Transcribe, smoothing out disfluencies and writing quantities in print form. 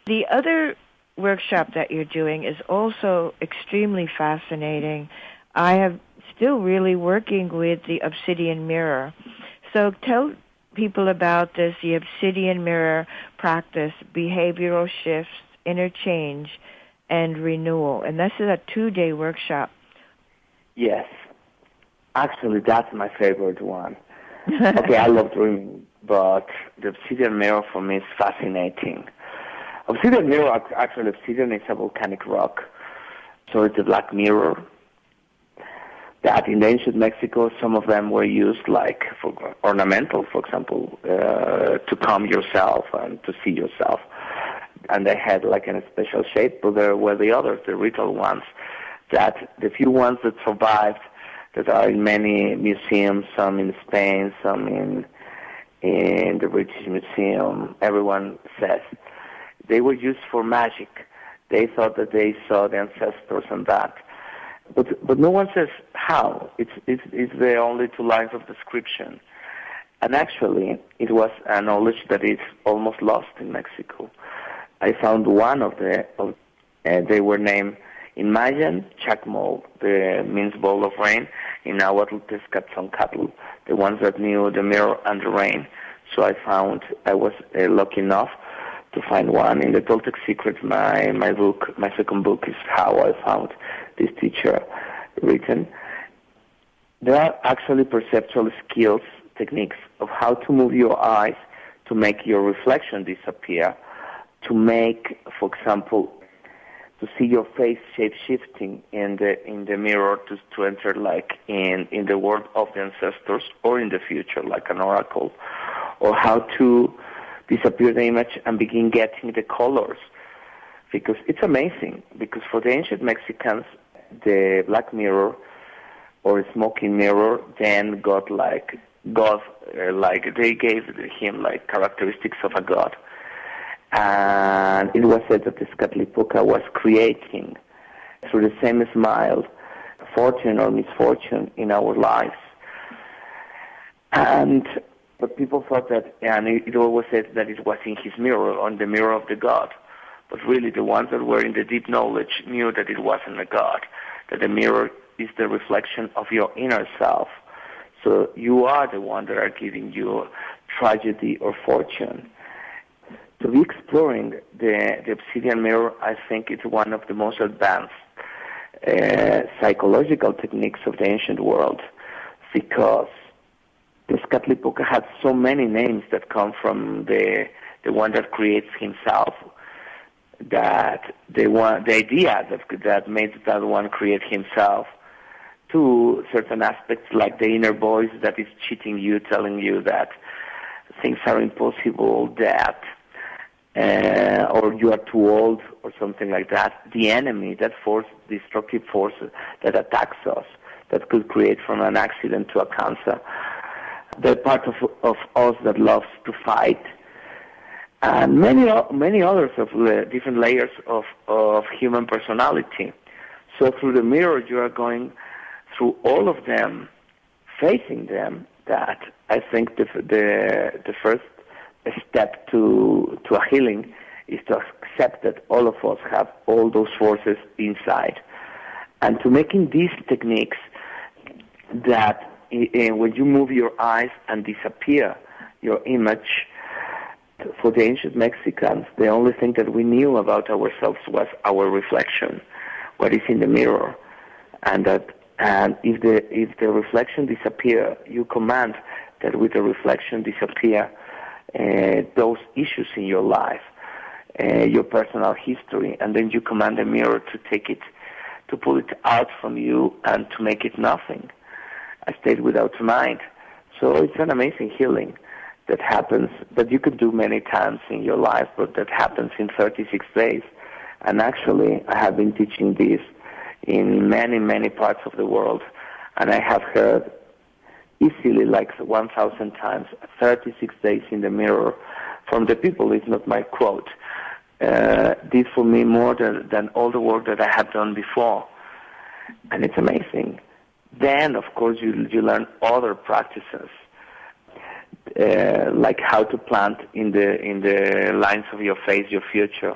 The other workshop that you're doing is also extremely fascinating. I am still really working with the Obsidian mirror. So tell people about this, the Obsidian mirror practice, behavioral shifts, interchange, and renewal. And this is a 2-day workshop. Yes. Actually, that's my favorite one. Okay, I love dreaming, but the Obsidian mirror for me is fascinating. Obsidian mirror, actually, Obsidian is a volcanic rock. So it's a black mirror that in ancient Mexico, some of them were used like for ornamental, for example, to calm yourself and to see yourself. And they had like a special shape, but there were the others, the ritual ones, that the few ones that survived, that are in many museums, some in Spain, some in the British Museum, everyone says, they were used for magic. They thought that they saw the ancestors and that. But no one says how. It's the only 2 lines of description. And actually, it was a knowledge that is almost lost in Mexico. I found one of they were named in Mayan, Chacmo, the means bowl of rain, in nahuatl, Tezcatlipoca, the ones that knew the mirror and the rain. So I was lucky enough to find one in the Tolték Secret. My book, my second book, is how I found this teacher written. There are actually perceptual skills, techniques of how to move your eyes to make your reflection disappear, to make, for example, to see your face shape-shifting in the mirror to enter like in the world of the ancestors or in the future like an oracle, or how to disappear the image and begin getting the colors. Because it's amazing, because for the ancient Mexicans, the black mirror or smoking mirror then got like God, like they gave him like characteristics of a god. And it was said that Tezcatlipoca was creating, through the same smile, fortune or misfortune in our lives. But people thought that, and it always said that it was in his mirror, on the mirror of the god. But really the ones that were in the deep knowledge knew that it wasn't a god, that the mirror is the reflection of your inner self. So you are the one that are giving you tragedy or fortune. To be exploring the Obsidian mirror, I think it's one of the most advanced psychological techniques of the ancient world, because Tezcatlipoca had so many names that come from the one that creates himself, that the idea that made that one create himself, to certain aspects like the inner voice that is cheating you, telling you that things are impossible, that or you are too old, or something like that. The enemy, that force, destructive force that attacks us, that could create from an accident to a cancer. The part of us that loves to fight, and many others of different layers of human personality. So through the mirror, you are going through all of them, facing them. That I think the first step to a healing is to accept that all of us have all those forces inside, and to making these techniques that when you move your eyes and disappear your image. For the ancient Mexicans, the only thing that we knew about ourselves was our reflection, what is in the mirror, and if the reflection disappear, you command that with the reflection disappear those issues in your life, your personal history, and then you command the mirror to take it, to pull it out from you and to make it nothing, a state without mind. So it's an amazing healing that happens, that you could do many times in your life, but that happens in 36 days. And actually, I have been teaching this in many parts of the world, and I have heard easily like 1,000 times, 36 days in the mirror from the people. It's not my quote. Did for me more than all the work that I had done before. And it's amazing. Then, of course, you learn other practices, like how to plant in the lines of your face your future.